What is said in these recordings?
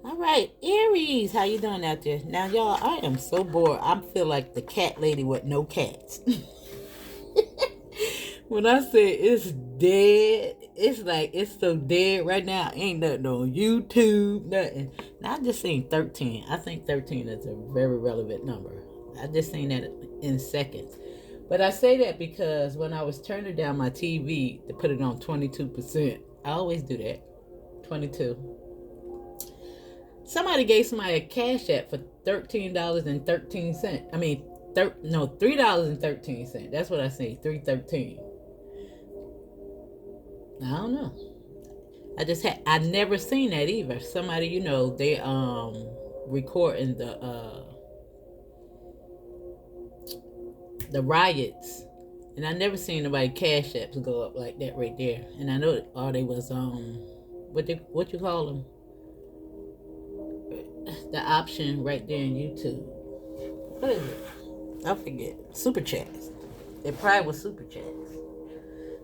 All right, Aries, how you doing out there? Now, y'all, I am so bored. I feel like the cat lady with no cats. When I say it's dead, it's like it's so dead right now. Ain't nothing on YouTube, nothing. Now I just seen 13. I think 13 is a very relevant number. I just seen that in seconds. But I say that because when I was turning down my TV to put it on 22%, I always do that. 22. Somebody gave somebody a cash app for $13.13. I mean, no, $3.13. That's what I say. 313. I don't know. I never seen that either. Somebody, they recording the riots, and I never seen nobody cash apps go up like that right there. And I know all they was what you call them, the option right there in YouTube. What is it? I forget. Super chats. It probably was super chats.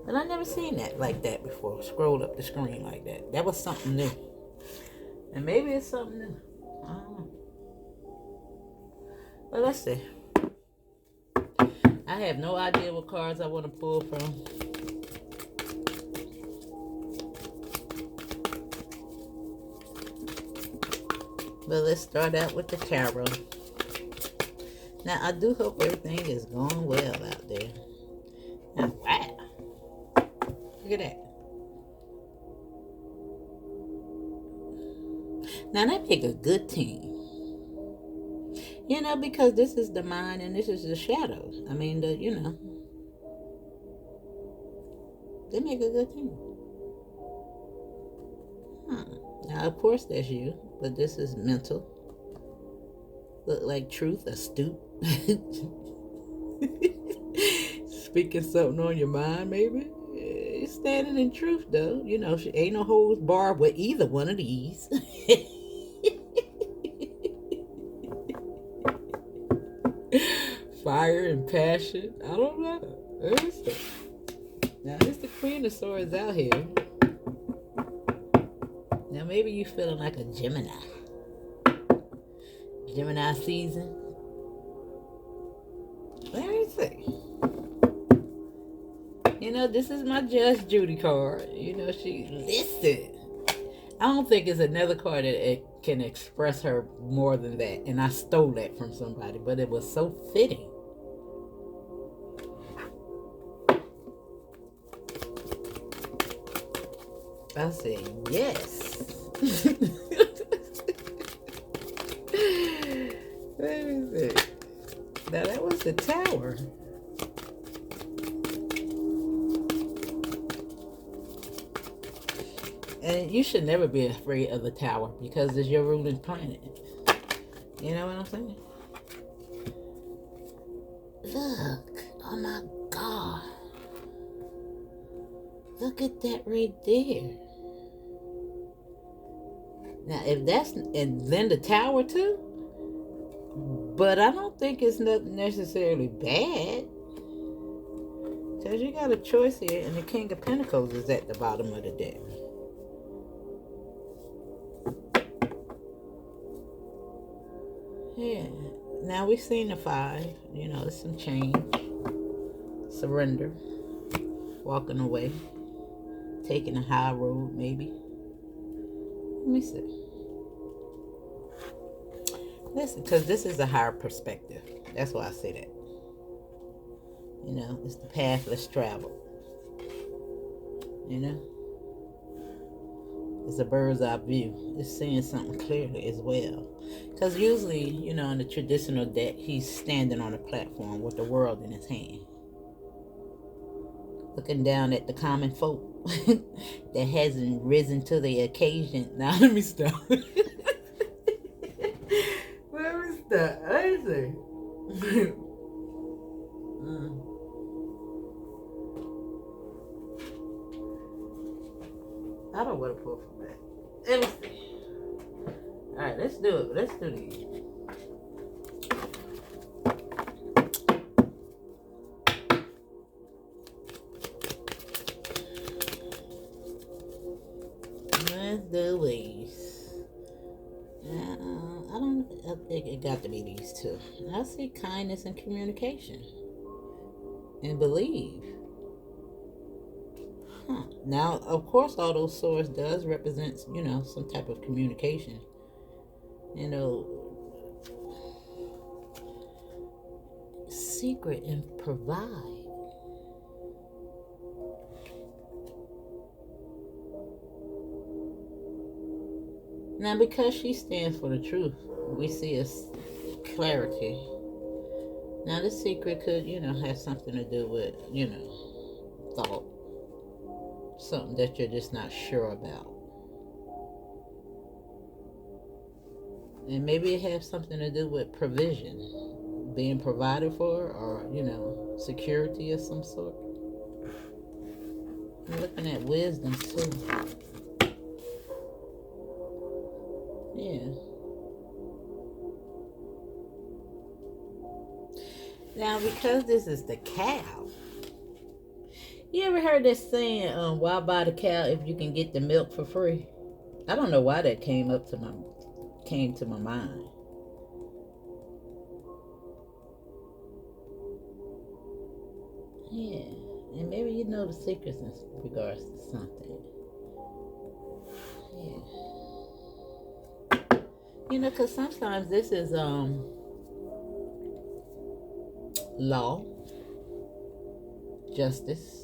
But I never seen that like that before. Scroll up the screen like that. That was something new. And maybe it's something new. I don't know. But let's see. I have no idea what cards I want to pull from. But let's start out with the tarot. Now, I do hope everything is going well out there. Now, wow. Look at that. Now, that make a good team. Because this is the mind and this is the shadows. I mean, they make a good team. Now, of course, that's you, but this is mental. Look like truth, astute. Speaking something on your mind, maybe. You're standing in truth, though. Ain't no holds barred with either one of these. Fire and passion. I don't know. Now, it's the Queen of Swords out here. Now, maybe you feeling like a Gemini. Gemini season. Let me see. This is my Judge Judy card. She listen. I don't think it's another card that it can express her more than that. And I stole that from somebody, but it was so fitting. I said, yes. Let me see. Now, that was the Tower. And you should never be afraid of the Tower because it's your ruling planet. You know what I'm saying? Look. Oh, my God. Look at that right there. Now, if that's, and then the Tower too, but I don't think it's not necessarily bad, because you got a choice here, and the King of Pentacles is at the bottom of the deck. Yeah. Now we've seen the 5. There's some change, surrender, walking away, taking a high road, maybe. Let me see. Listen, because this is a higher perspective. That's why I say that. It's the path less traveled. It's a bird's eye view. It's seeing something clearly as well. Because usually, in the traditional deck, he's standing on a platform with the world in his hand. Looking down at the common folk that hasn't risen to the occasion. Now, let me stop. Let me stop. I see. I don't want to pull from that. Let me see. Alright, let's do it. Let's do these. Let's do these. I think it got to be these two. I see kindness and communication and believe. Huh. Now, of course, all those swords does represent, some type of communication. You know, secret and provide. Now, because she stands for the truth, we see a clarity. Now, the secret could, have something to do with, thought. Something that you're just not sure about. And maybe it has something to do with provision, being provided for, or, security of some sort. I'm looking at wisdom, too. Yeah. Now, because this is the cow, you ever heard that saying, why buy the cow if you can get the milk for free? I don't know why that came to my mind. Yeah. And maybe you know the secrets in regards to something. Yeah. Because sometimes this is law, justice.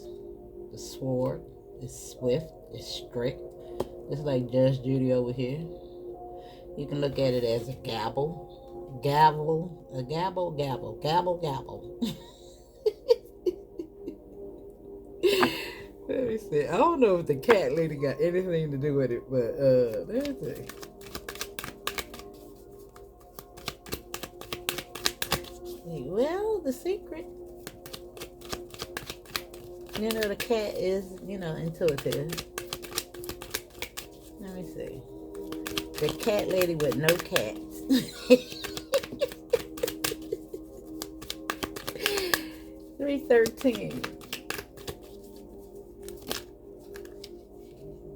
The sword is swift, it's strict. It's like Judge Judy over here. You can look at it as a gavel. Gavel, a gavel, gavel, gavel, gavel. Let me see. I don't know if the cat lady got anything to do with it, but let me see. Well, the secret. The cat is, intuitive. Let me see. The cat lady with no cats. 313.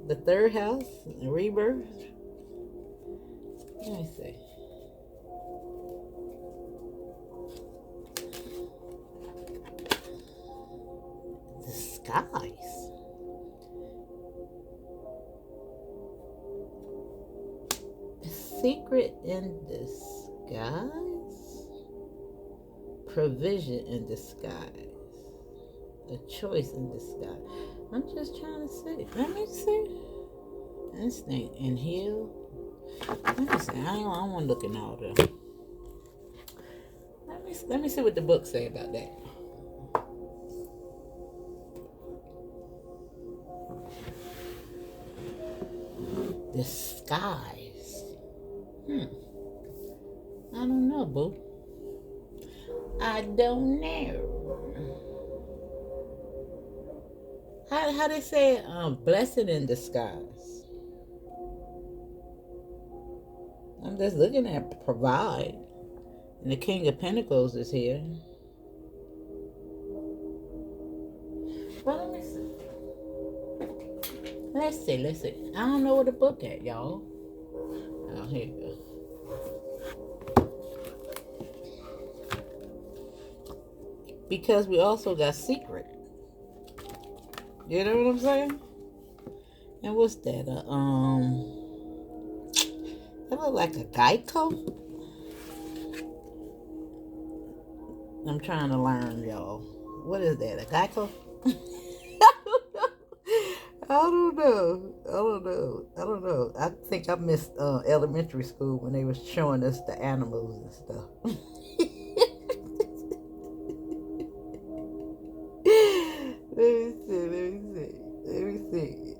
The third house, rebirth. Let me see. Disguise. Secret in disguise. Provision in disguise. A choice in disguise. I'm just trying to see. Let me see. Instinct and heal. Let me see. I don't want to look in all of them. Let me see what the book say about that. Disguise. I don't know, boo. I don't know. How they say blessing in disguise? I'm just looking at provide. And the King of Pentacles is here. Well, let me see. Let's see. I don't know where the book at, y'all. Oh, here you go. Because we also got secret. You know what I'm saying? And what's that? That look like a Geico? I'm trying to learn, y'all. What is that? A Geico? I don't know. I think I missed elementary school when they was showing us the animals and stuff. Let me see.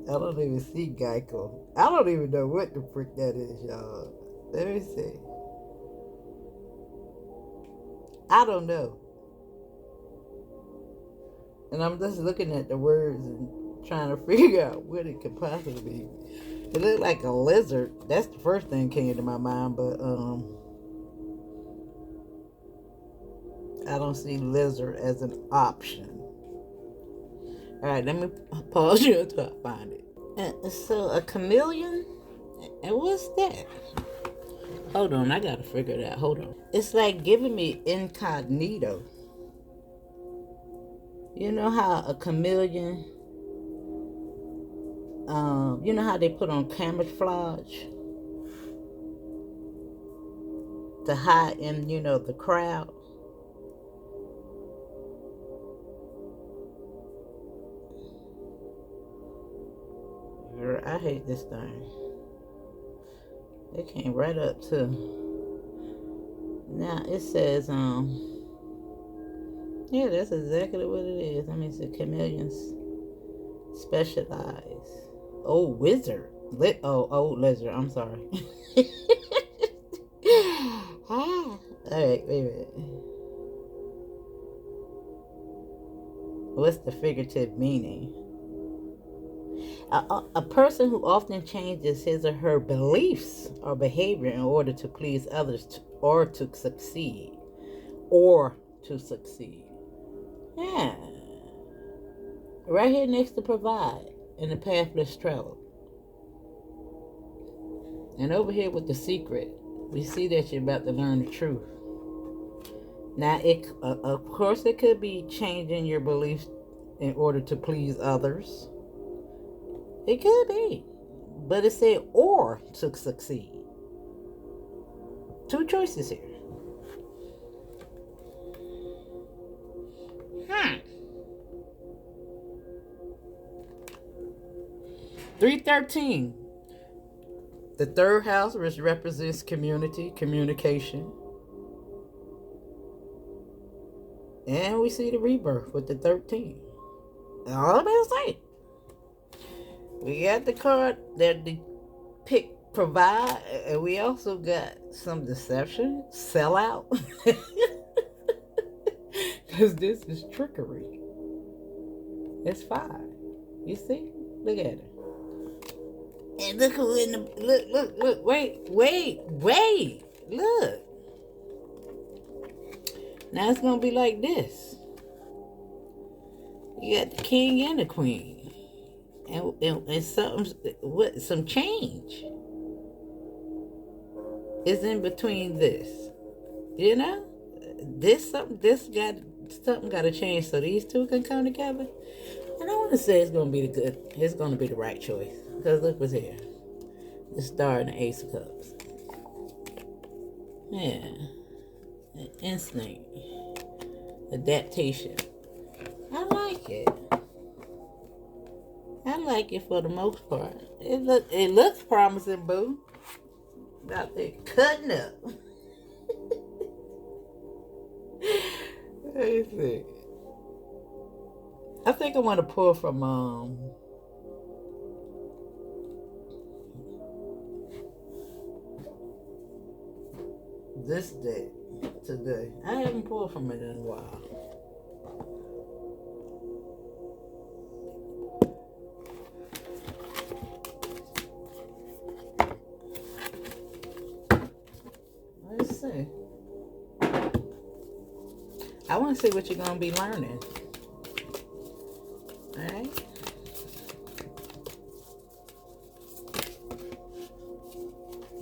I don't even see Geico. I don't even know what the frick that is, y'all. Let me see. I don't know. And I'm just looking at the words and trying to figure out what it could possibly be. It looked like a lizard. That's the first thing came to my mind, but I don't see lizard as an option. Alright, let me pause you until I find it. So a chameleon? And what's that? Hold on, I gotta figure it out. Hold on. It's like giving me incognito. You know how a chameleon, you know how they put on camouflage to hide in, the crowd? I hate this thing. It came right up too. Now it says, yeah, that's exactly what it is. I mean, it's a chameleons specialize. Oh, wizard. Oh, lizard. I'm sorry. All right, wait a minute. What's the figurative meaning? A person who often changes his or her beliefs or behavior in order to please others or to succeed. Or to succeed. Yeah. Right here next to provide in the path less traveled. And over here with the secret, we see that you're about to learn the truth. Now, of course, it could be changing your beliefs in order to please others. It could be. But it said or to succeed. Two choices here. 313. The third house, which represents community, communication. And we see the rebirth with the 13. All I'm going to say. We got the card that depict provide, and we also got some deception, sell out. Because this is trickery. It's 5. You see? Look at it. And look who in the look, wait. Look. Now it's gonna be like this. You got the king and the queen. And some change is in between this. You know? Something gotta change so these two can come together. And I wanna say it's gonna be the right choice. Because look what's here. The star and the ace of cups. Yeah. Instinct. Adaptation. I like it. I like it for the most part. It looks promising, boo. About there cutting up. Let me see. I think I want to pull from this deck today. I haven't pulled from it in a while. Let's see. I want to see what you're going to be learning. Alright?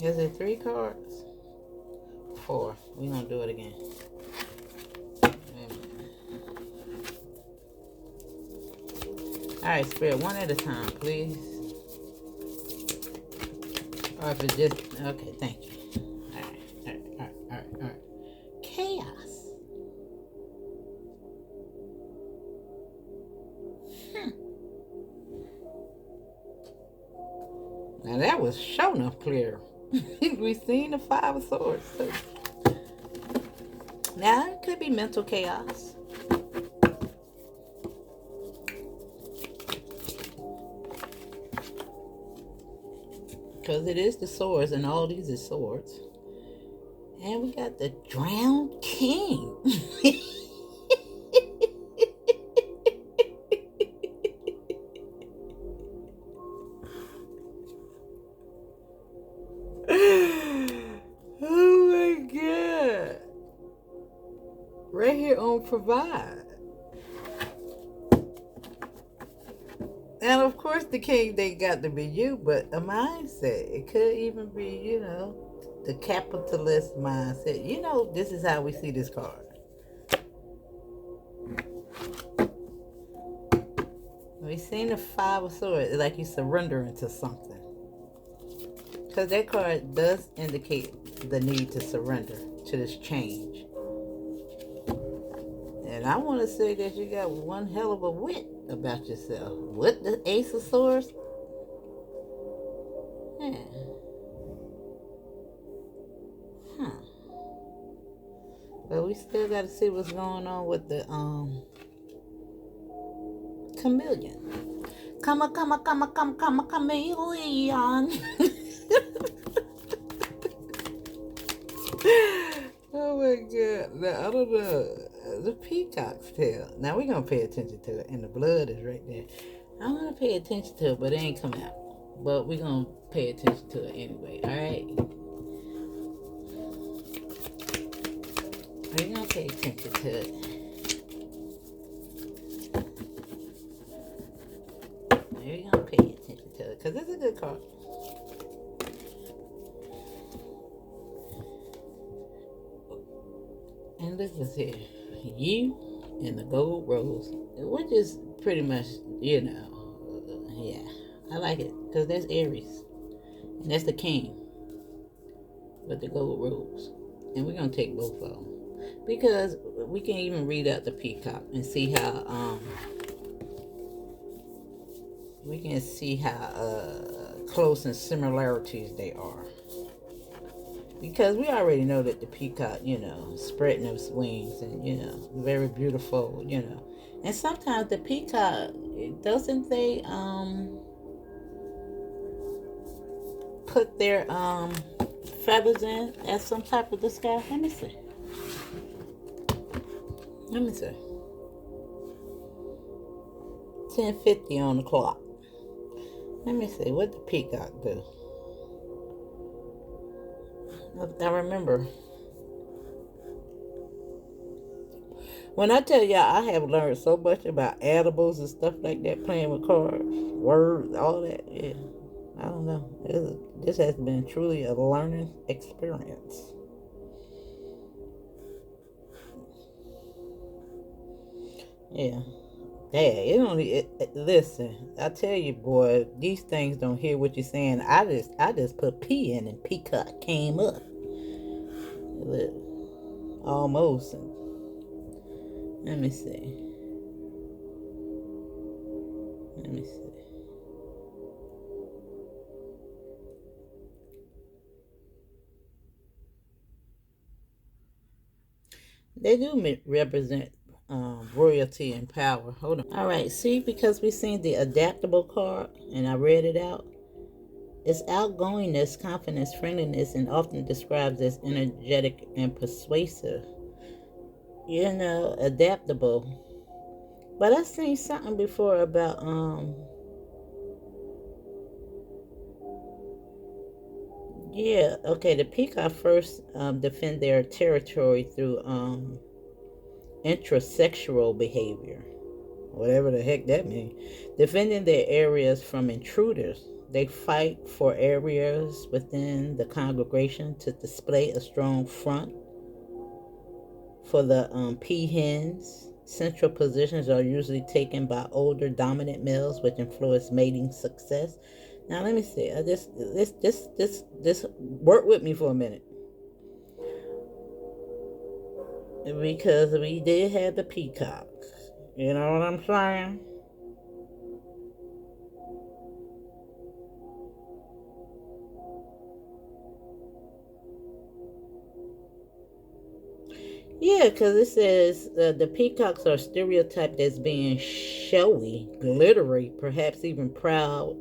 Is it 3 cards? 4. We're going to do it again. Alright, Spirit, one at a time, please. Or if it's just... Okay, thank you. Alright. Chaos. Now that was sure enough clear. We seen the 5 of Swords too. Now it could be mental chaos. Because it is the swords, and all these are swords. And we got the drowned king. Oh my God. Right here on provide. And of course the king, they got to be you, but a mindset. It could even be, The capitalist mindset. You know, this is how we see this card. We seen the Five of Swords. It's like you surrendering to something. Because that card does indicate the need to surrender to this change. And I want to say that you got one hell of a wit about yourself. With the Ace of Swords. Yeah. Huh. But we still got to see what's going on with the chameleon. Chameleon. Oh my god. Now, I don't know. The peacock's tail. Now we're going to pay attention to it. And the blood is right there. I'm going to pay attention to it, but it ain't coming out. But we're going to pay attention to it anyway. Alright? We're going to pay attention to it. We're going to pay attention to it. Because it's a good card. And look what's here. You and the gold rose. Which is pretty much, you know, yeah. I like it. Because that's Aries. And that's the king. With the gold rose. And we're going to take both of them. Because we can even read out the peacock and see how, we can see how close in similarities they are. Because we already know that the peacock, you know, spreading those wings and, you know, very beautiful, you know. And sometimes the peacock, doesn't they put their feathers in as some type of disguise? Let me see. Let me see. 10:50 on the clock. Let me see. What the peacock do? I remember. When I tell y'all, I have learned so much about edibles and stuff like that, playing with cards, words, all that. Yeah. I don't know. This has been truly a learning experience. Yeah. Yeah, listen, I tell you, boy, these things don't hear what you're saying. I just put P in and peacock came up. Look, almost. Let me see. Let me see. They do represent royalty and power. Hold on. All right, see, because we seen the adaptable card, and I read it out. It's outgoingness, confidence, friendliness, and often described as energetic and persuasive. You know, adaptable. But I seen something before about yeah, okay, the peacock first defend their territory through intrasexual behavior. Whatever the heck that means. Defending their areas from intruders. They fight for areas within the congregation to display a strong front. For the peahens, central positions are usually taken by older dominant males, which influence mating success. Now let me see. Just work with me for a minute, because we did have the peacock. You know what I'm saying? Yeah, because it says the peacocks are stereotyped as being showy, glittery, perhaps even proud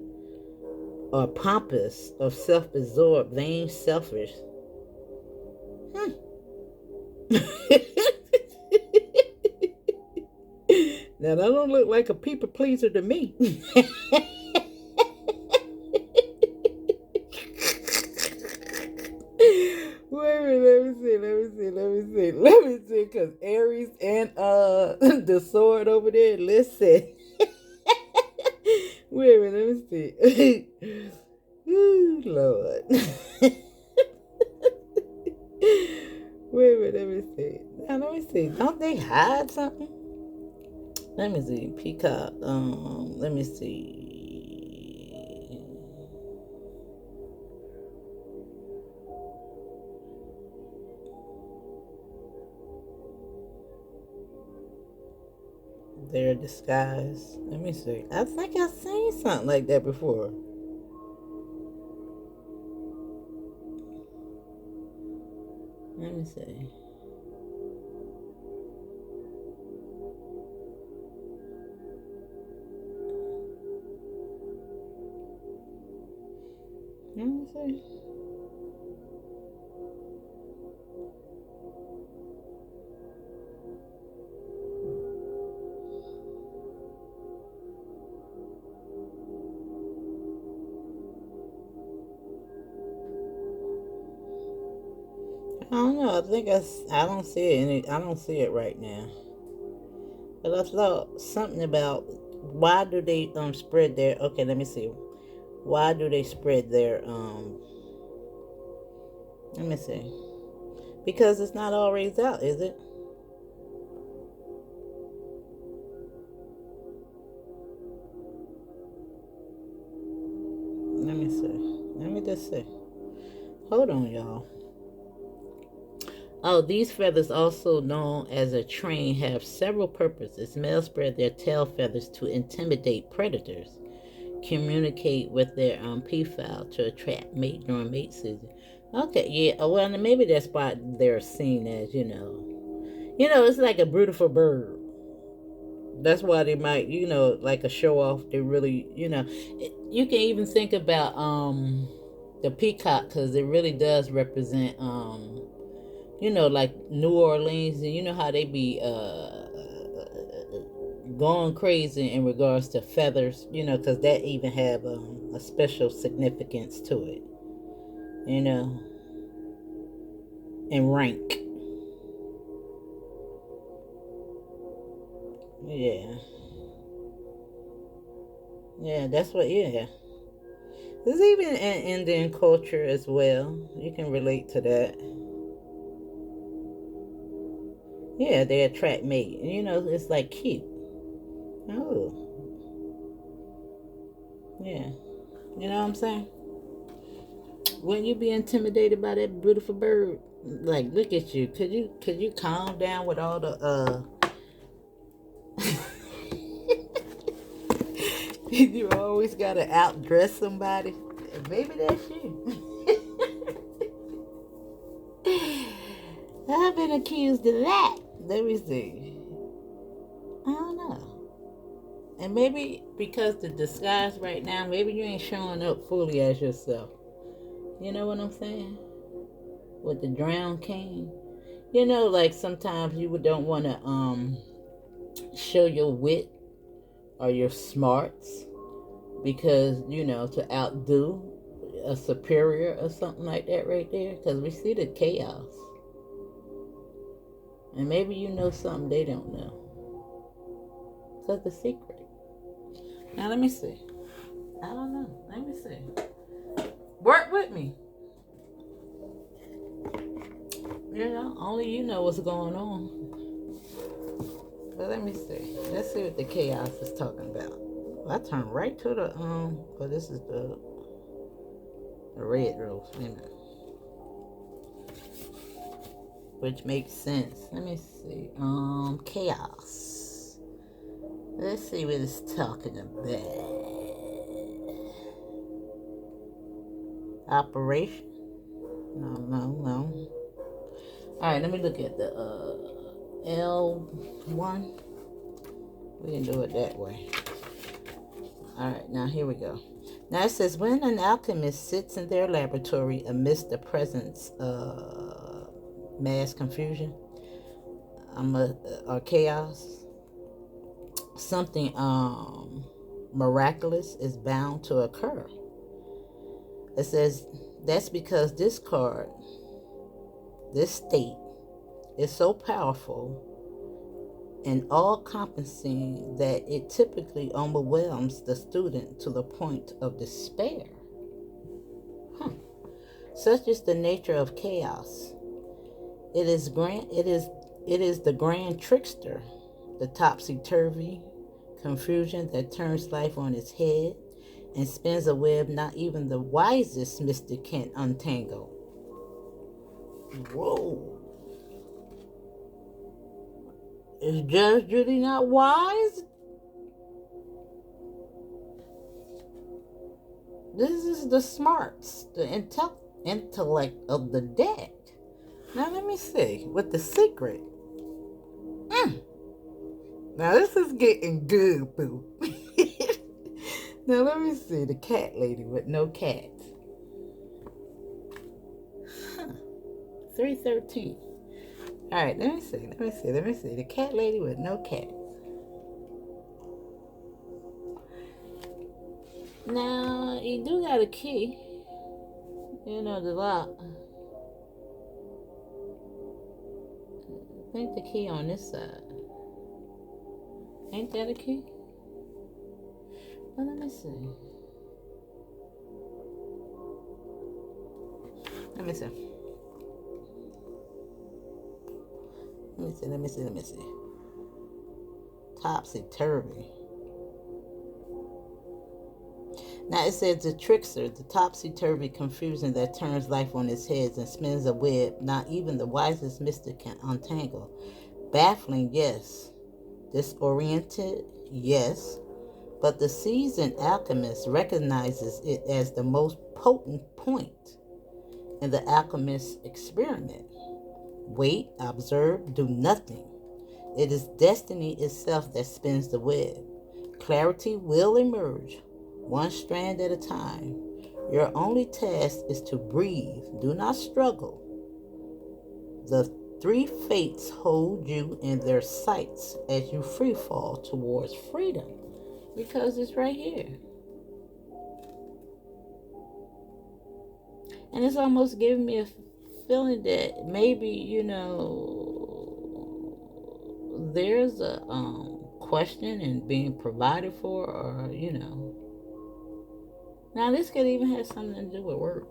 or pompous, or self-absorbed, vain, selfish. Hmm. Now that don't look like a people pleaser to me. Wait a minute, let me see, because Aries and the sword over there, listen. Wait a minute, let me see. Ooh, Lord. me see. Don't they hide something? Let me see. Peacock. Let me see. Their disguise. Let me see. I think I've seen something like that before. Let me see. Let me see. I don't know. I think I don't see it. I don't see it right now. But I thought something about why do they spread their. Okay, let me see. Why do they spread their Let me see. Because it's not always out, is it? Let me see. Let me just see. Hold on, y'all. Oh, these feathers, also known as a train, have several purposes. Males spread their tail feathers to intimidate predators, communicate with their p-fowl to attract mate during mate season. Okay, yeah. Well, maybe that's why they're seen as, it's like a beautiful bird. That's why they might, like a show off. They really, you can even think about the peacock because it really does represent like New Orleans, and you know how they be going crazy in regards to feathers, because that even have a special significance to it, you know, and rank. Yeah, yeah, that's what. Yeah, there's even an Indian culture as well. You can relate to that. Yeah, they attract mate. It's like cute. Oh, yeah. You know what I'm saying? Wouldn't you be intimidated by that beautiful bird? Like, look at you. Could you calm down with all the you always gotta outdress somebody? Maybe that's you. I've been accused of that. Let me see. I don't know. And maybe because the disguise right now, maybe you ain't showing up fully as yourself. You know what I'm saying? With the drowned king. Like sometimes you don't want to show your wit or your smarts because to outdo a superior or something like that right there, because we see the chaos, and maybe something they don't know, because the secret. Now let me see. I don't know. Let me see. Work with me. Only you know what's going on. But let me see. Let's see what the chaos is talking about. I turned right to the but this is the red rose. Wait a minute. Which makes sense. Let me see. Chaos. Let's see what it's talking about. Operation? No. Alright, let me look at the L1. We can do it that way. Alright, now here we go. Now it says, when an alchemist sits in their laboratory amidst the presence of mass confusion or chaos, something miraculous is bound to occur. It says that's because this card, this state, is so powerful and all-encompassing that it typically overwhelms the student to the point of despair. Such is the nature of chaos. It is It is the grand trickster, the topsy-turvy confusion that turns life on its head and spins a web not even the wisest mystic can untangle. Whoa. Is Judge Judy not wise? This is the smarts, the intellect of the deck. Now let me see. With the secret. Mm. Now this is getting good, boo. Now let me see. The cat lady with no cats. Huh. 313. Alright, let me see. The cat lady with no cats. Now, you do got a key. You know, the lock. I think the key on this side. Ain't that a key? Well, let me see. Let me see. Topsy-turvy. Now it says the trickster, the topsy-turvy confusion that turns life on its head and spins a web not even the wisest mystic can untangle. Baffling, yes. Disoriented, yes. But the seasoned alchemist recognizes it as the most potent point in the alchemist's experiment. Wait, observe, do nothing. It is destiny itself that spins the web. Clarity will emerge, one strand at a time. Your only task is to breathe. Do not struggle. The three fates hold you in their sights as you free fall towards freedom. Because it's right here. And it's almost giving me a feeling that maybe, there's a question and being provided for, or now this could even have something to do with work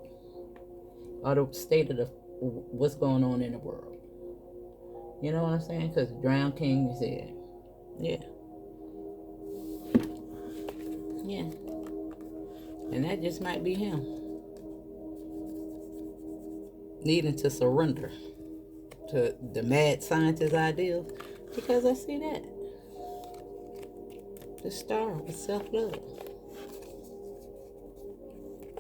or the state of what's going on in the world. You know what I'm saying? Because Drown King is here. Yeah. And that just might be him needing to surrender to the mad scientist ideals, because I see that. The star with self-love.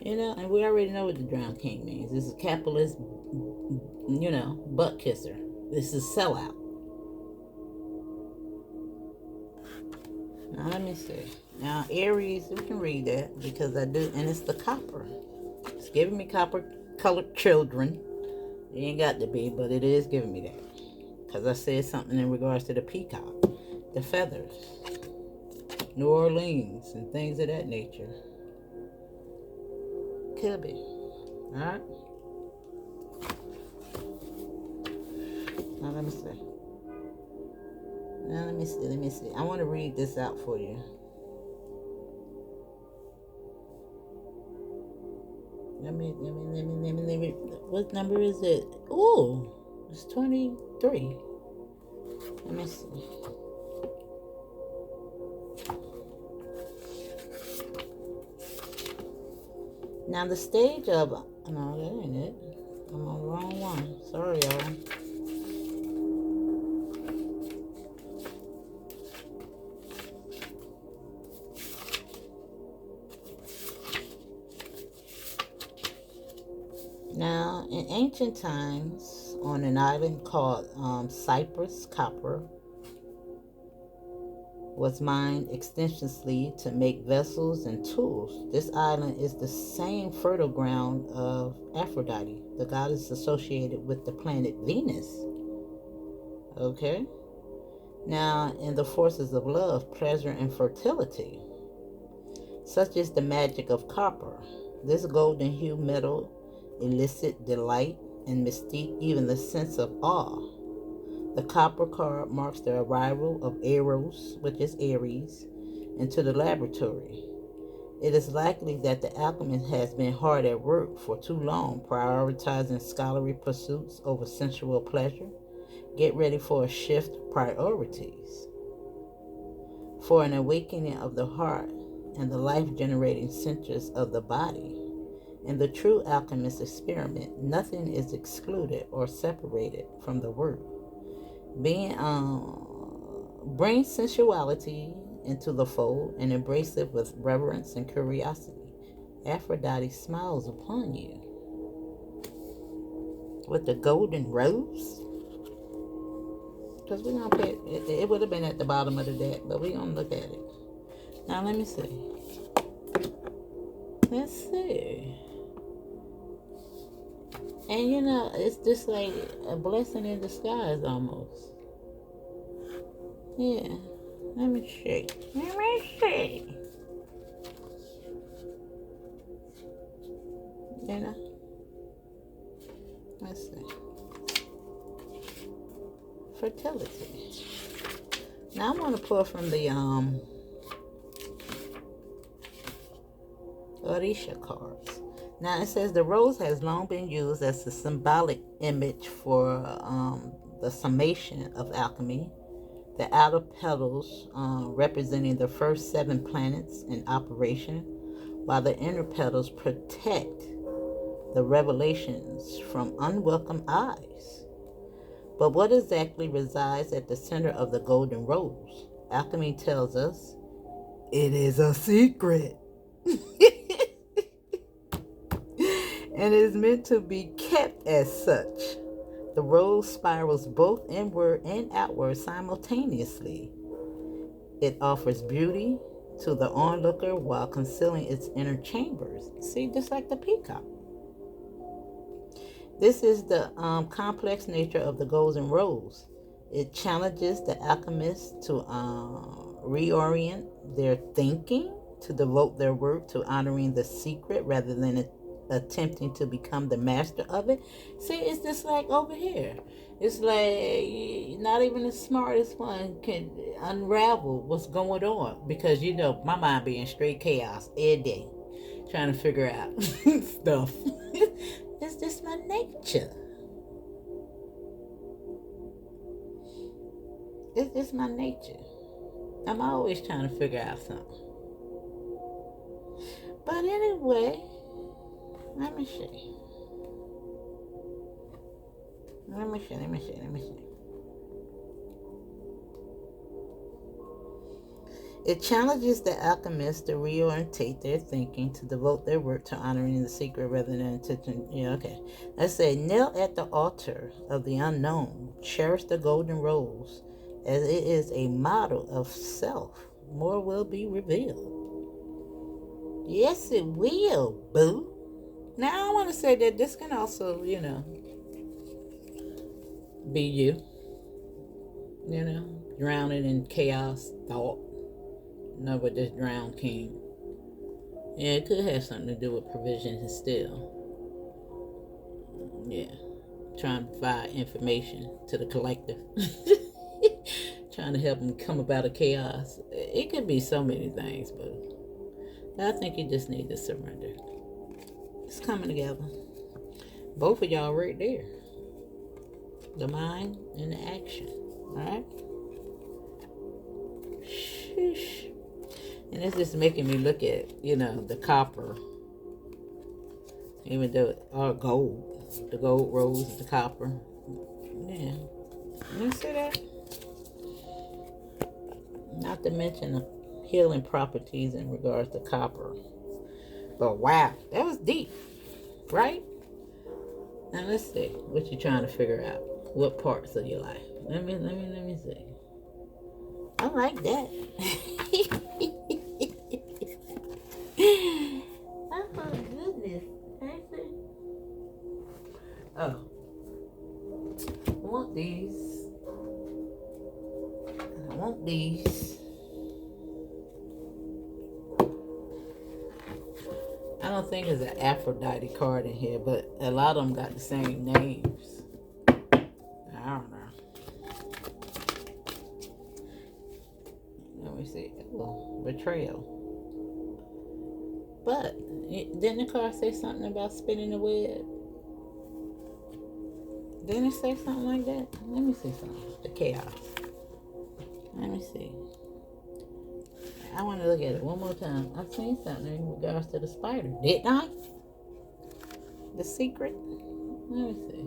And we already know what the Drown King means. This is capitalist, butt kisser. This is sellout. Now, let me see. Now, Aries, we can read that because I do, and it's the copper. It's giving me copper-colored children. It ain't got to be, but it is giving me that. Because I said something in regards to the peacock, the feathers, New Orleans, and things of that nature. Could be. Alright? Now let me see. I want to read this out for you. Let me. What number is it? Ooh, it's 23. Let me see. Now the stage of, no, that ain't it. I'm on the wrong one. Sorry, y'all. Now, in ancient times, on an island called Cyprus, copper was mined extensively to make vessels and tools. This island is the same fertile ground of Aphrodite, the goddess associated with the planet Venus. Okay? Now, in the forces of love, pleasure, and fertility, such is the magic of copper. This golden hue metal elicit delight and mystique, even the sense of awe. The copper card marks the arrival of Eros, which is Aries, into the laboratory. It is likely that the alchemist has been hard at work for too long, prioritizing scholarly pursuits over sensual pleasure. Get ready for a shift of priorities, for an awakening of the heart and the life-generating centers of the body. In the true alchemist experiment, nothing is excluded or separated from the work. Being bring sensuality into the fold and embrace it with reverence and curiosity. Aphrodite smiles upon you with the golden rose. Because we're going to pay it would have been at the bottom of the deck, but we're going to look at it. Now, let me see. Let's see. And you know, it's just like a blessing in disguise almost. Yeah. Let me see. Let me see. You know? Let's see. Fertility. Now I want to pull from the Aries Check cards. Now it says the rose has long been used as a symbolic image for the summation of alchemy. The outer petals representing the first 7 planets in operation, while the inner petals protect the revelations from unwelcome eyes. But what exactly resides at the center of the golden rose? Alchemy tells us it is a secret. And is meant to be kept as such. The rose spirals both inward and outward simultaneously. It offers beauty to the onlooker while concealing its inner chambers. See, just like the peacock. This is the complex nature of the golden rose. It challenges the alchemists to reorient their thinking, to devote their work to honoring the secret rather than attempting to become the master of it. See, it's just like over here. It's like not even the smartest one can unravel what's going on, because you know my mind be in straight chaos every day trying to figure out stuff. It's just my nature. It's just my nature. I'm always trying to figure out something. But anyway, let me see. Let me see. It challenges the alchemists to reorientate their thinking, to devote their work to honoring the secret rather than attention. Yeah, okay. Let's say, kneel at the altar of the unknown. Cherish the golden rose, as it is a model of self. More will be revealed. Yes, it will, boo. Now, I want to say that this can also, be you. Drowning in chaos thought. With this drowned king. Yeah, it could have something to do with provision and still. Yeah. Trying to provide information to the collective. Trying to help them come about of chaos. It could be so many things, but I think you just need to surrender. It's coming together. Both of y'all right there. The mind and the action. Alright? Sheesh. And it's just making me look at, the copper. Even though, or gold. The gold rose, the copper. Yeah. You see that? Not to mention the healing properties in regards to copper. But wow, that was deep. Right? Now let's see what you're trying to figure out. What parts of your life? Let me see. I like that. Oh goodness. Oh. I want these. I don't think there's an Aphrodite card in here, but a lot of them got the same names. I don't know. Let me see. Oh, betrayal. But didn't the card say something about spinning the web? Didn't it say something like that? Let me see something. The chaos. Let me see. I want to look at it one more time. I seen something in regards to the spider. Didn't I? The secret. Let me see.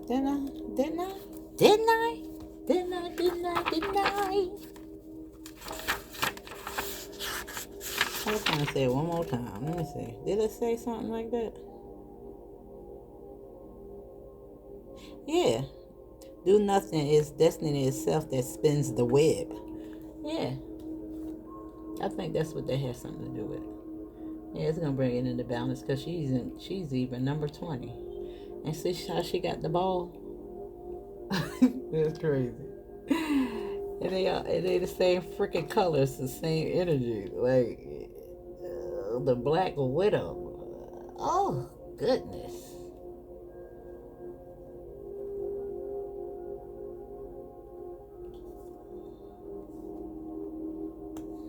Didn't I? Didn't I? Didn't I? Didn't I? Didn't I? Didn't I? I was trying to say it one more time. Let me see. Did it say something like that? Yeah. Do nothing is destiny itself that spins the web. Yeah. I think that's what that has something to do with. Yeah, it's gonna bring it into balance because she's even number 20. And see how she got the ball? That's crazy. And they the same freaking colors, the same energy. Like the Black Widow. Oh goodness.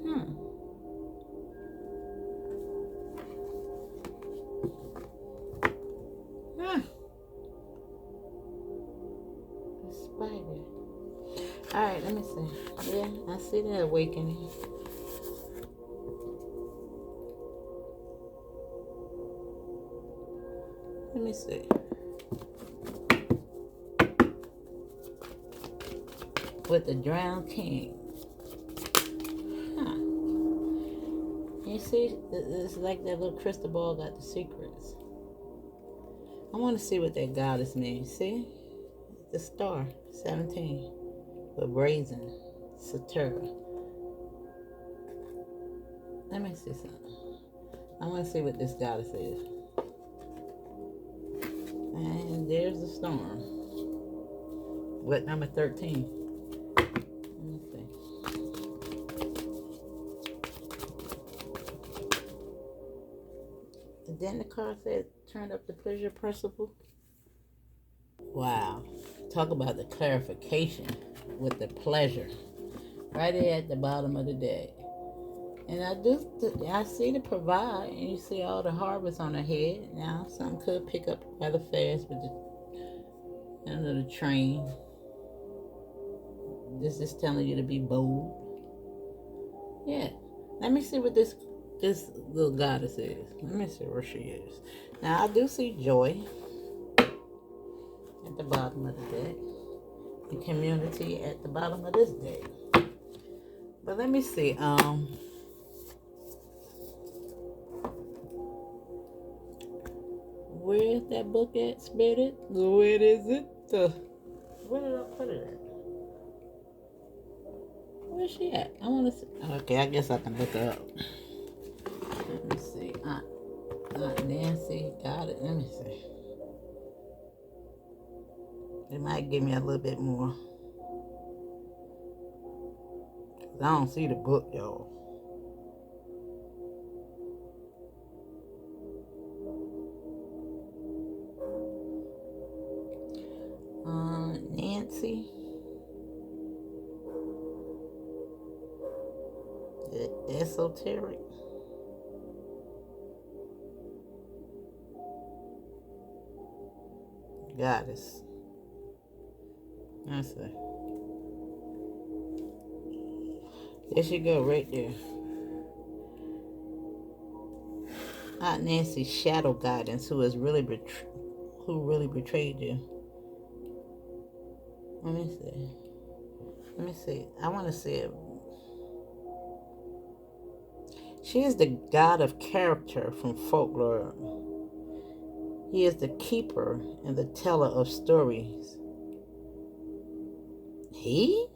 Hmm. Huh. A spider. Alright, let me see. Yeah, I see that awakening. Let me see. With the drowned king. Huh. You see, it's like that little crystal ball got the secrets. I want to see what that goddess means. See? The star, 17. With brazen, Satura. Let me see something. I want to see what this goddess is. And there's the storm. What number 13? Let me see. And then the card said, turn up the pleasure principle. Wow. Talk about the clarification with the pleasure. Right there at the bottom of the deck. And I see the provide, and you see all the harvest on her head. Now, some could pick up rather fast with the train. This is telling you to be bold. Yeah. Let me see what this little goddess is. Let me see where she is. Now, I do see joy at the bottom of the deck. The community at the bottom of this deck. But let me see. Where's that book at, Spirit? Where is it? Where did I put it at? Where's she at? I want to see. Okay, I guess I can look her up. Let me see. Aunt Nancy got it. Let me see. It might give me a little bit more. I don't see the book, y'all. Nancy. Esoteric. Goddess. Let's see. There she go, right there. Aunt Nancy's shadow guidance, who really betrayed you. Let me see. Let me see. I want to see it. She is the god of character from folklore. He is the keeper and the teller of stories. He?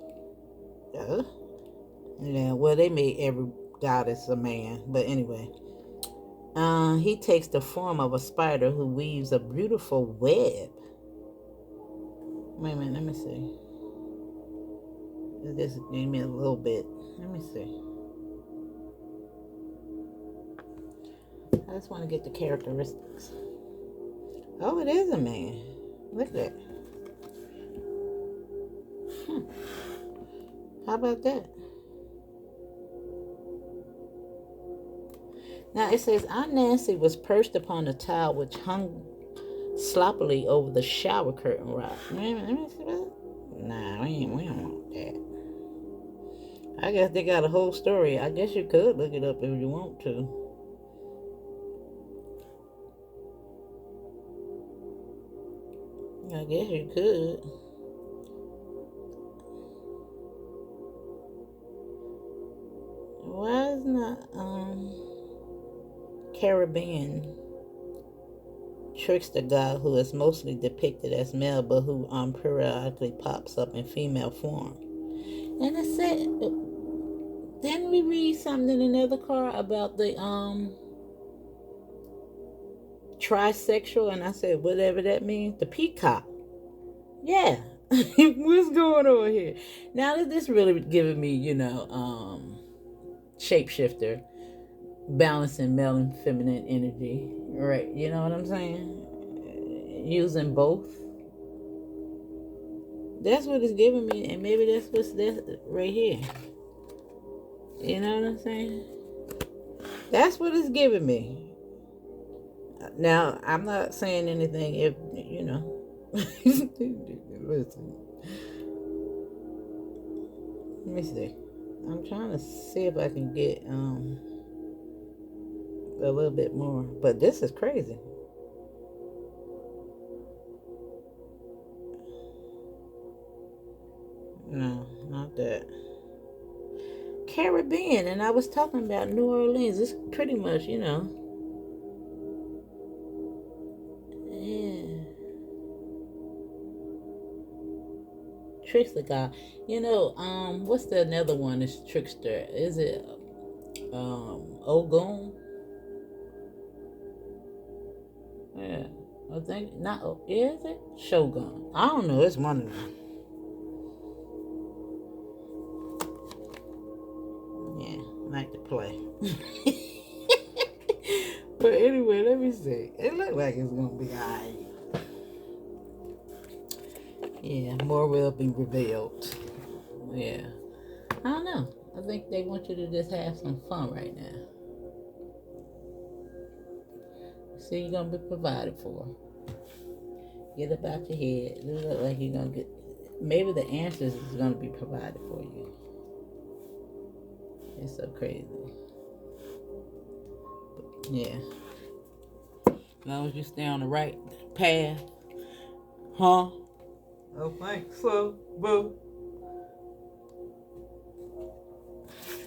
Yeah, well, they made every goddess a man. But anyway. He takes the form of a spider who weaves a beautiful web. Wait a minute, let me see. This gave me a little bit. Let me see. I just want to get the characteristics. Oh, it is a man. Look at that. How about that? Now it says, Aunt Nancy was perched upon a tile which hung sloppily over the shower curtain rod. Let me see that. Nah, we don't want that. I guess they got a whole story. I guess you could look it up if you want to. I guess you could. Why is not Caribbean trickster god who is mostly depicted as male but who periodically pops up in female form? And I said, didn't we read something in another card about the trisexual? And I said, whatever that means, the peacock. Yeah. What's going on here? Now this really giving me, shapeshifter, balancing male and feminine energy, right? You know what I'm saying? Using both. That's what it's giving me, and maybe that's what's that right here. You know what I'm saying? That's what it's giving me. Now, I'm not saying anything if, listen. Let me see. I'm trying to see if I can get a little bit more. But this is crazy. No, not that. Caribbean, and I was talking about New Orleans. It's pretty much, yeah. Trickster god. What's the another one that's trickster? Is it Ogun? Yeah. I think not. Is it Shogun? I don't know. It's one of them. Yeah, I like to play. But anyway, let me see. It looks like it's gonna be alright. Yeah, more will be revealed. Yeah. I don't know. I think they want you to just have some fun right now. See, you're gonna be provided for. Get up out your head. It look like you're gonna get. Maybe the answers is gonna be provided for you. It's so crazy. But, yeah. As long as you stay on the right path, huh? I think so, boo.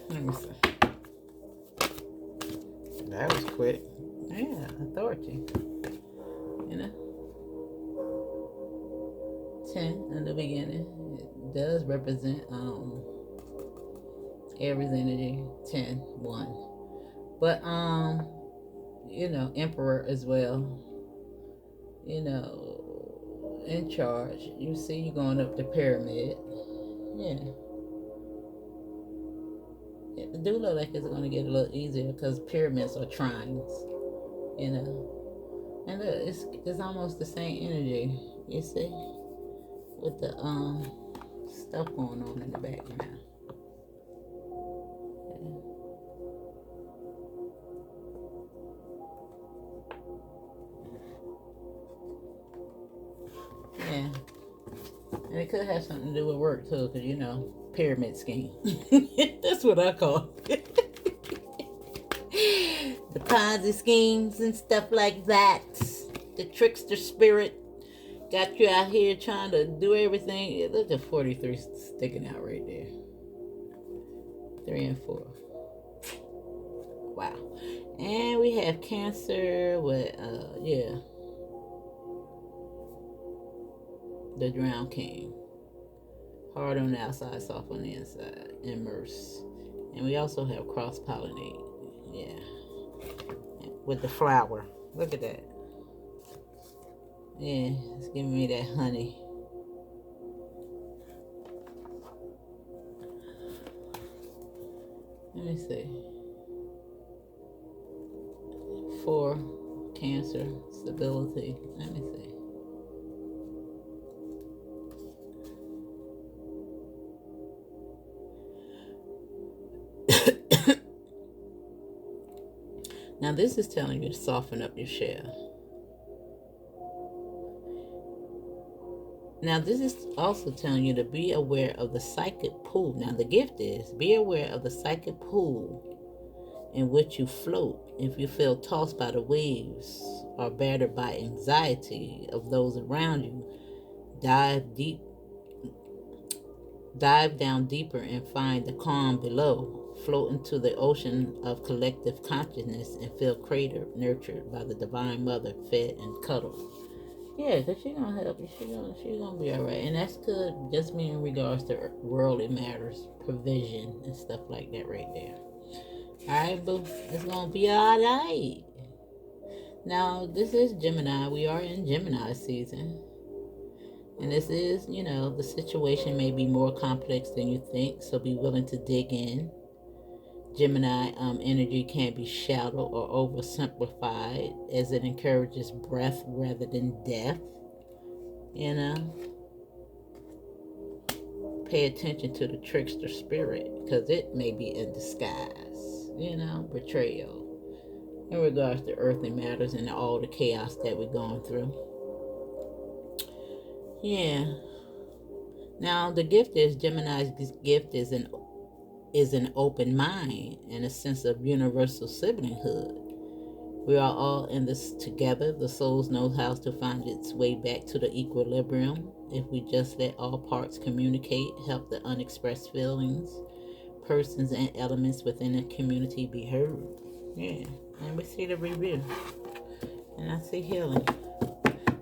Let me see. That was quick. Yeah, authority. 10 in the beginning. It does represent Aries energy. 10, 1. But Emperor as well. In charge. You see you going up the pyramid. Yeah. It do look like it's gonna get a little easier because pyramids are trines. And look, it's almost the same energy, you see? With the stuff going on in the background. Yeah. And it could have something to do with work too, because pyramid scheme. That's what I call it. The Ponzi schemes and stuff like that. The trickster spirit got you out here trying to do everything. Look at 43 sticking out right there. 3 and 4. Wow. And we have Cancer with, the Drowned King. Hard on the outside, soft on the inside. Immerse. And we also have Cross-Pollinate. Yeah. With the flower. Look at that. Yeah, it's giving me that honey. Let me see. 4, Cancer, stability. Let me see. Now this is telling you to soften up your shell. Now, this is also telling you to be aware of the psychic pool. Now, the gift is be aware of the psychic pool in which you float. If you feel tossed by the waves or battered by anxiety of those around you, dive deep, dive down deeper and find the calm below. Float into the ocean of collective consciousness and feel cratered, nurtured by the Divine Mother, fed and cuddled. Yeah, cause she gonna help you. She gonna be all right, and that's good. Just me in regards to worldly matters, provision and stuff like that, right there. All right, boo, it's gonna be all right. Now, this is Gemini. We are in Gemini season, and this is, the situation may be more complex than you think. So be willing to dig in. Gemini energy can be shallow or oversimplified, as it encourages breath rather than death. You know, pay attention to the trickster spirit because it may be in disguise, betrayal in regards to earthly matters and all the chaos that we're going through. Yeah. Now the gift is Gemini's gift is an open mind and a sense of universal siblinghood. We are all in this together. The soul knows how to find its way back to the equilibrium if we just let all parts communicate, help the unexpressed feelings, persons, and elements within the community be heard. Yeah, and we see the review, and I see healing.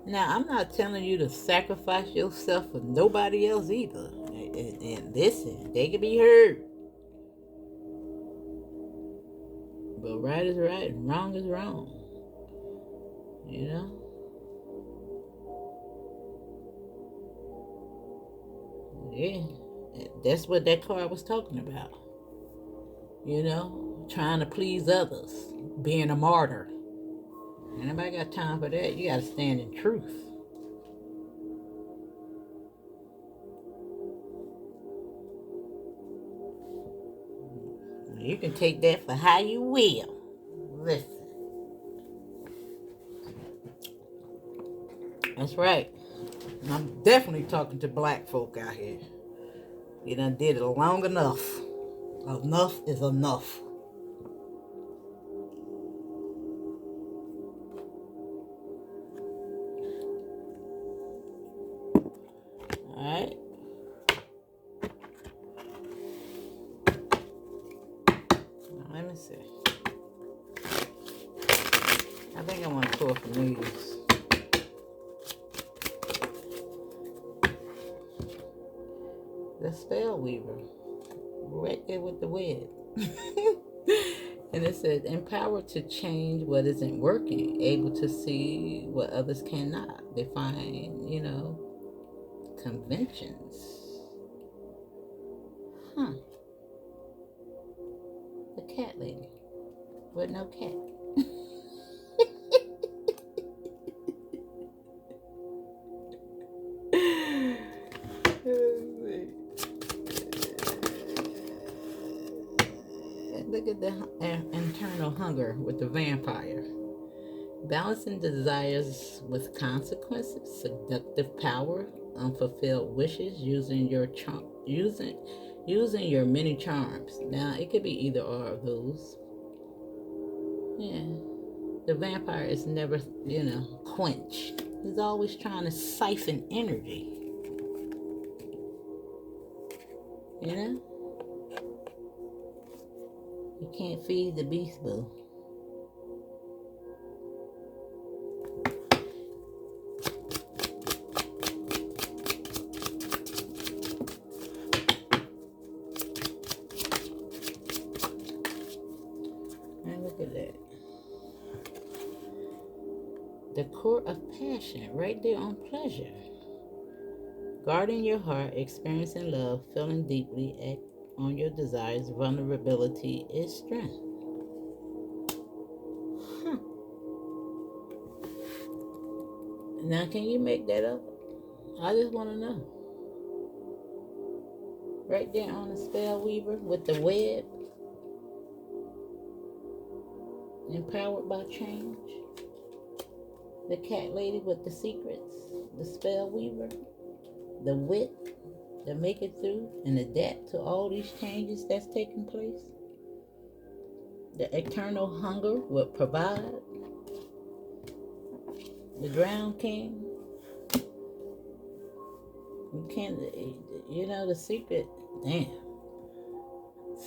Now, I'm not telling you to sacrifice yourself for nobody else either. And listen, they can be heard, but right is right and wrong is wrong. You know? Yeah, that's what that card was talking about. Trying to please others, being a martyr. Anybody got time for that? You got to stand in truth. You can take that for how you will. Listen. That's right. I'm definitely talking to black folk out here. You done did it long enough. Enough is enough. Alright. Let me see. I think I want to pull from these. The spell weaver. Right there with the web. And it says, empowered to change what isn't working, able to see what others cannot. Define, conventions. Huh. The cat lady. With no cat. Look at the internal hunger with the vampire. Balancing desires with consequences, seductive power, unfulfilled wishes, using your many charms. Now it could be either or of those. Yeah. The vampire is never, quenched. He's always trying to siphon energy. You know? You can't feed the beast, boo. And look at that. The core of passion, right there on pleasure. Guarding your heart, experiencing love, feeling deeply, act on your desires, vulnerability is strength. Huh. Now, can you make that up? I just want to know. Right there on the spell weaver with the web, empowered by change. The cat lady with the secrets, the spell weaver. the wit to make it through and adapt to all these changes that's taking place. The eternal hunger will provide. The drowned king. You can't, the secret. Damn.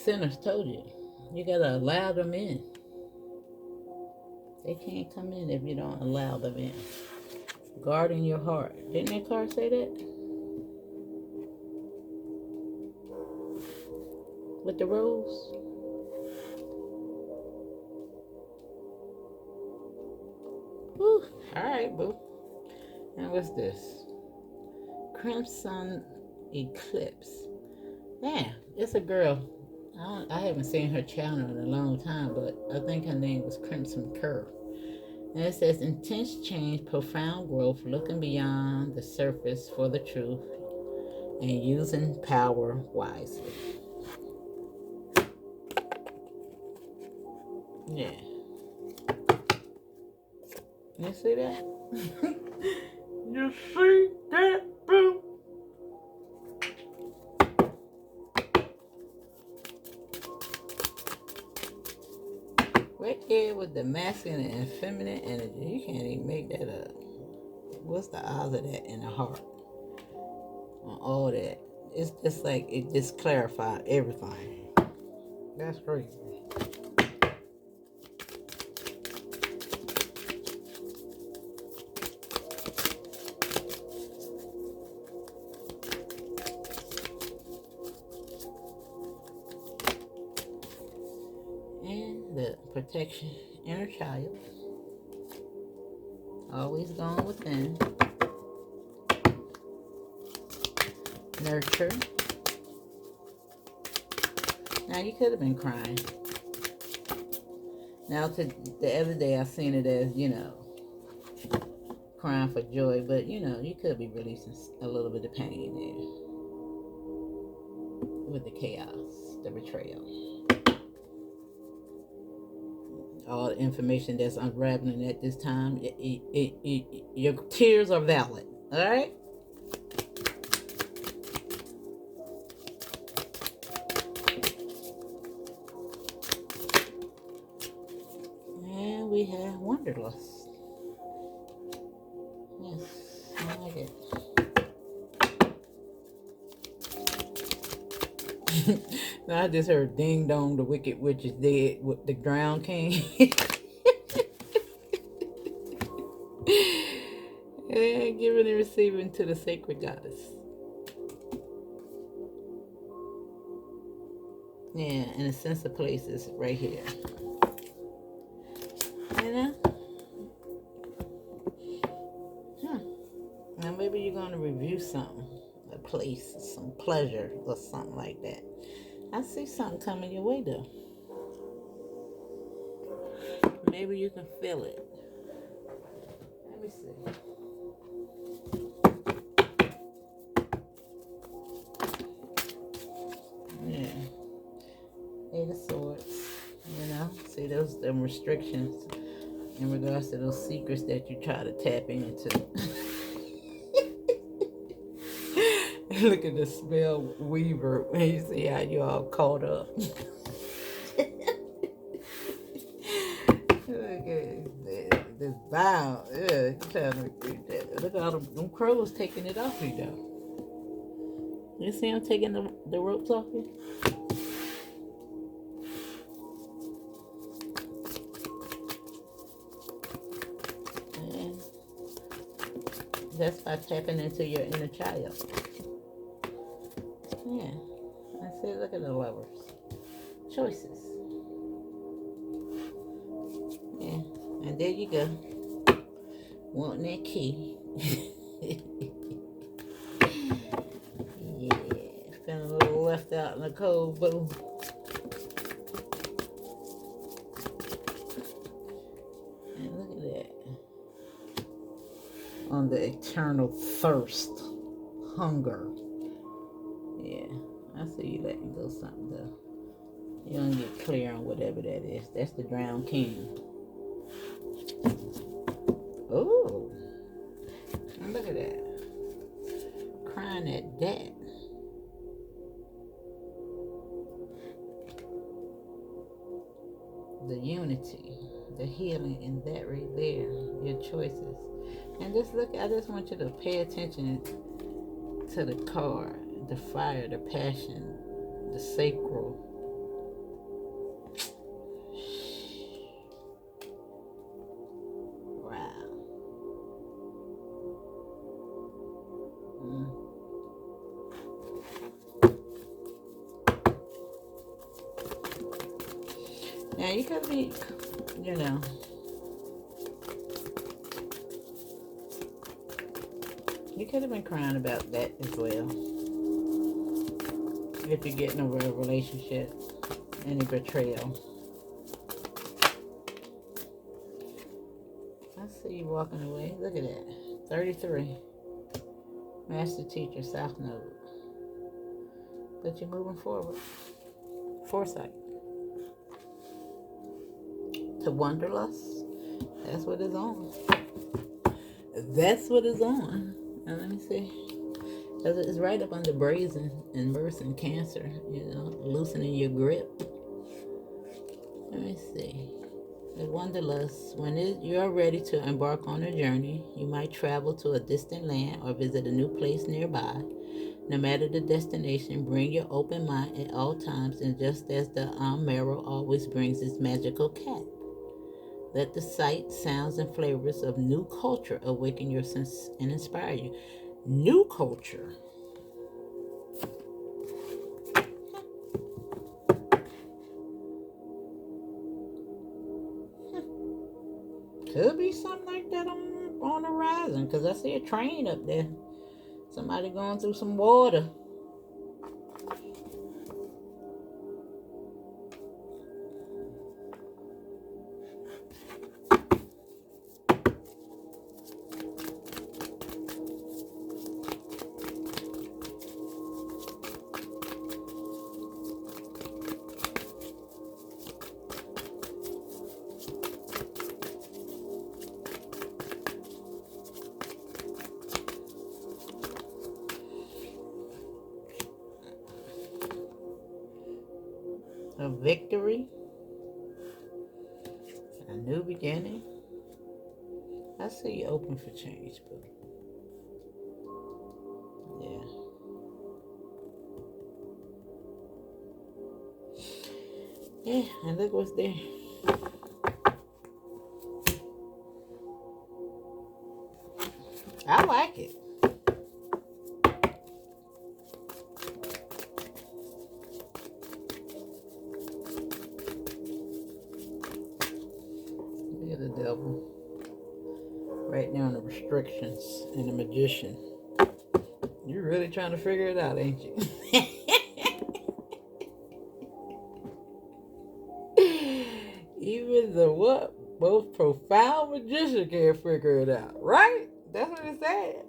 Sinners told you. You gotta allow them in. They can't come in if you don't allow them in. Guarding your heart. Didn't that card say that? With the rose? Whew. Alright, boo. Now what's this? Crimson Eclipse. Yeah, it's a girl. I haven't seen her channel in a long time, but I think her name was Crimson Curve. And it says intense change, profound growth, looking beyond the surface for the truth, and using power wisely. Yeah. You see that? You see that, boo? Right there with the masculine and feminine energy. You can't even make that up. What's the odds of that in the heart? On all that. It's just like it just clarified everything. That's crazy. And the protection, inner child. Always going within. Nurture. Now you could have been crying. Now the other day I seen it as, crying for joy, but you could be releasing a little bit of pain there. With the chaos, the betrayal. All the information that's unraveling at this time, your tears are valid. All right? And we have Wanderlust. Yes, I like it. Now I just heard ding dong, the wicked witch is dead with the drowned king. And giving and receiving to the sacred goddess. Yeah, and a sense of place is right here. Now maybe you're going to review something. A place, some pleasure, or something like that. I see something coming your way though. Maybe you can feel it. Let me see. Yeah. Eight of Swords. See them restrictions in regards to those secrets that you try to tap into. Look at the spell weaver and you see how you all caught up. Look at this bow. Yeah, look at all them crows taking it off you though. You see them taking the ropes off you? And that's by tapping into your inner child. Yeah, I see. Look at the Lovers. Choices. Yeah, and there you go. Wanting that key. Yeah, feeling a little left out in the cold, boo. And look at that. On the eternal thirst, hunger. Yeah, I see you letting go something though. You're gonna get clear on whatever that is. That's the drowned king. Oh, and look at that. Crying find that. The unity, the healing in that right there, your choices. And just look, I just want you to pay attention to the card, the fire, the passion, the sacral. Wow. Mm. Now you could be, you know, you could have been crying about that as well. If you're getting over a relationship, any betrayal. I see you walking away. Look at that. 33. Master teacher, South Node. But you're moving forward. Foresight. To Wanderlust. That's what it's on. That's what it's on. Now let me see. Because it's right up under brazen and verse and cancer. You know, loosening your grip. Let me see. The Wanderlust. When you're ready to embark on a journey, you might travel to a distant land or visit a new place nearby. No matter the destination, bring your open mind at all times, and just as the marrow always brings its magical cap. Let the sight, sounds, and flavors of new culture awaken your sense and inspire you. New culture. Could be something like that on the horizon, because I see a train up there. Somebody going through some water. A victory. A new beginning. I see you open for change, boo. Yeah. Yeah, and look what's there. I like it. Look at the devil. Right now, the restrictions and the magician. You're really trying to figure it out, ain't you? Even the what? Most profound magician can't figure it out, right? That's what it said.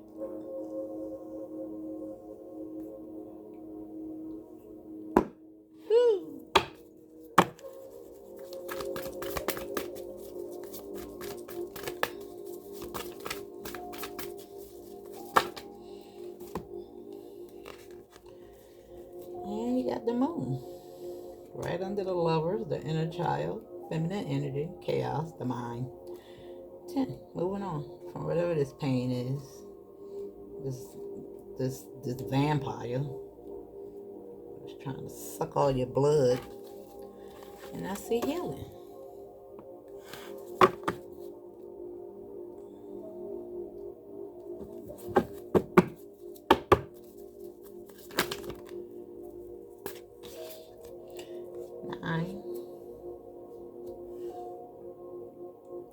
Woo. And you got the moon. Right under the lovers, the inner child, feminine energy, chaos, the mind. 10. Moving on from whatever this pain is. This vampire is trying to suck all your blood. And I see healing.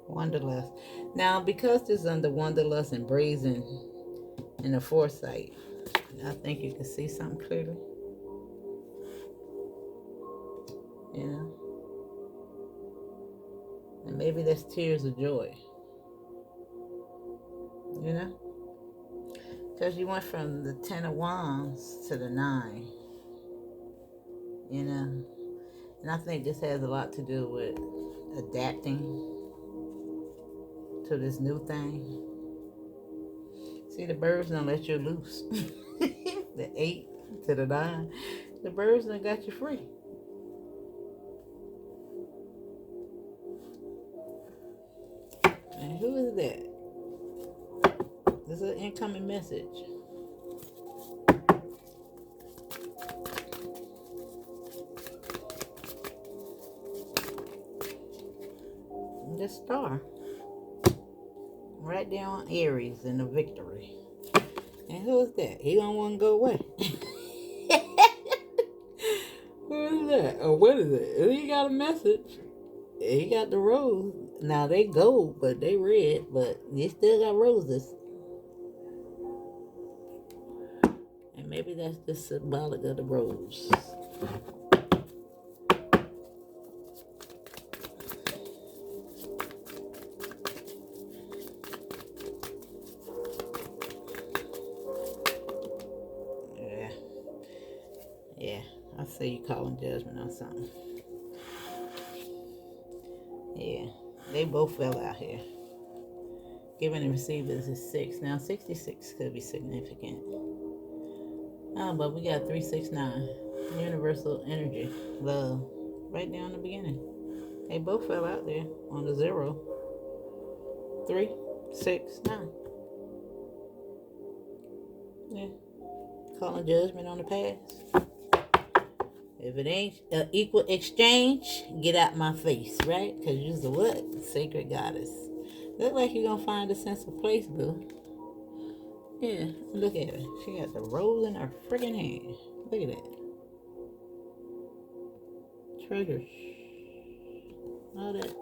Wanderlust. Now, because this is under Wanderlust and Brazen and the Foresight, I think you can see something clearly. You know? And maybe that's tears of joy. You know? Because you went from the 10 of Wands to the 9. You know? And I think this has a lot to do with adapting to this new thing. See, the birds don't let you loose. The 8 to the 9. The birds done got you free. And who is that? This is an incoming message. The star. Right there on Aries in the victory. And who is that? He don't want to go away. Who is that? Or what is it? He got a message. He got the rose. Now they gold, but they red. But he still got roses. And maybe that's just symbolic of the rose. Yeah. Yeah. I see you calling judgment on something. Yeah. They both fell out here. Giving and receiving is 6. Now 66 could be significant. But we got 369. Universal energy. Love. Right there in the beginning. They both fell out there on the 0. 3, 6, 9. Yeah. Calling judgment on the past. If it ain't an equal exchange, get out my face, right? Because you're the what? Sacred goddess. Look like you're going to find a sense of place, boo. Yeah, look at her. She got the rose in her friggin' hand. Look at that. Treasures. All that.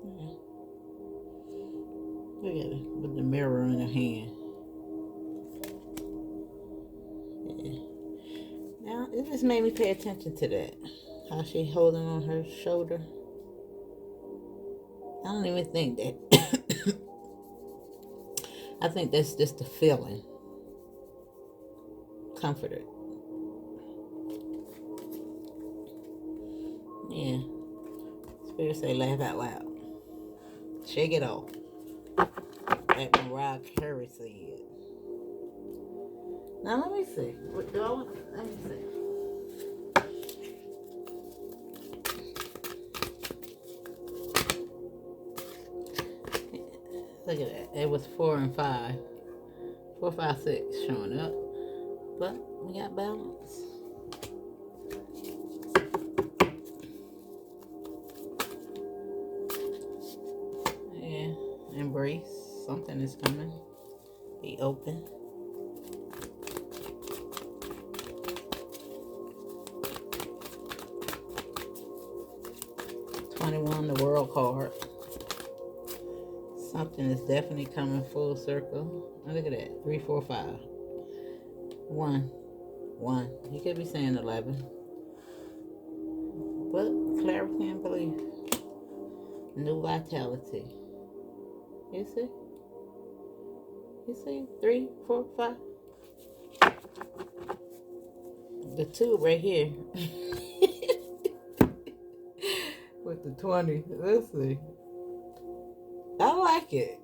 Yeah. Look at her with the mirror in her hand. Yeah. Now, it just made me pay attention to that. How she holding on her shoulder. I don't even think that. I think that's just a feeling. Comforted. Yeah. Spirit say laugh out loud. Shake it off. Like Mariah Carey said. Now let me see. What do I want? Let me see. Look at that. It was 4 and 5. 4, 5, 6 showing up. But we got balance. Yeah. Embrace. Something is coming. Be open. The world card. Something is definitely coming full circle. And look at that. 3, 4, 5. 1. 1. You could be saying 11. But clarity and belief. New vitality. You see? You see? 3, 4, 5. The 2 right here. With the 20. Let's see. I like it.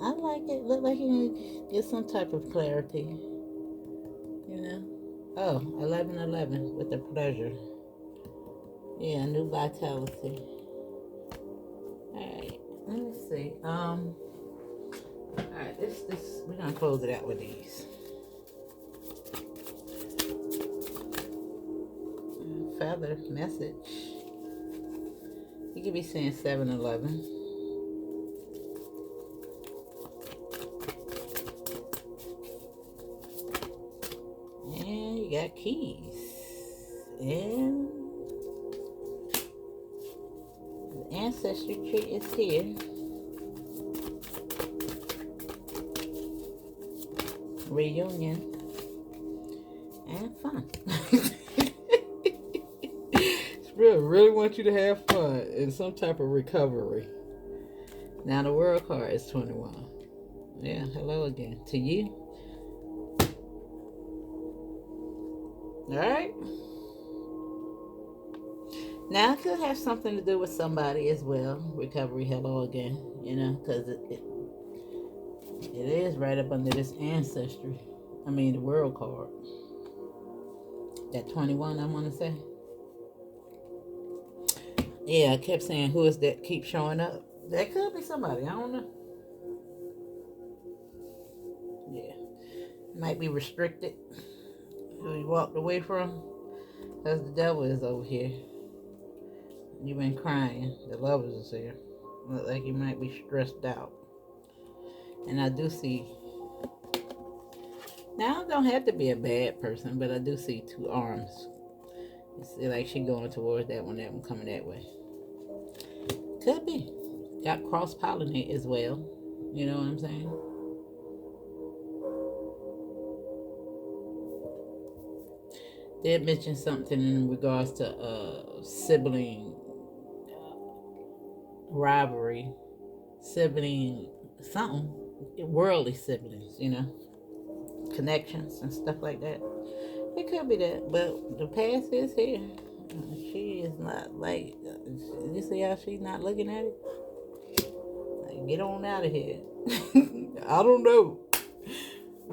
I like it. Look like you get some type of clarity. You know? Oh, 11, 11 with the pleasure. Yeah, new vitality. Alright, let me see. Alright, this we're gonna close it out with these. Feather message. You could be saying 7-11. And you got keys. And the ancestry tree is here. Reunion. And fun. Really want you to have fun and some type of recovery. Now the world card is 21. Yeah, hello again to you. All right. Now, it could have something to do with somebody as well. Recovery, hello again. You know, because it is right up under this ancestry. I mean, the world card. That 21, I want to say. Yeah, I kept saying, who is that keep showing up? That could be somebody. I don't know. Yeah. Might be restricted. Who you walked away from. Because the devil is over here. You've been crying. The lovers is here. Look like you might be stressed out. And I do see. Now, I don't have to be a bad person, but I do see two arms. You see, like she going towards that one coming that way. Could be. Got cross pollinate as well. You know what I'm saying? Did mention something in regards to sibling rivalry, sibling something, worldly siblings, you know, connections and stuff like that. It could be that, but the past is here. She is not like, you see how she's not looking at it? Like, get on out of here. I don't know.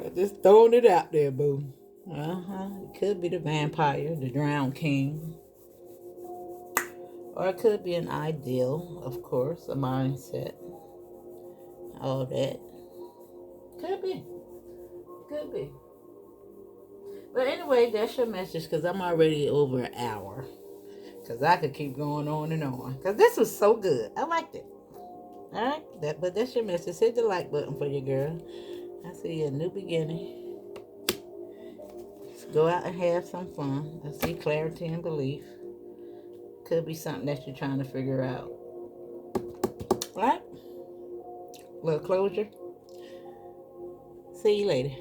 I just throwing it out there, boo. It could be the vampire, the drowned king. Or it could be an ideal, of course, a mindset. All that. Could be. Could be. But anyway, that's your message because I'm already over an hour. Because I could keep going on and on. Because this was so good. I liked it. Alright? But that's your message. Hit the like button for your girl. I see a new beginning. Just go out and have some fun. I see clarity and belief. Could be something that you're trying to figure out. Right? Little closure. See you later.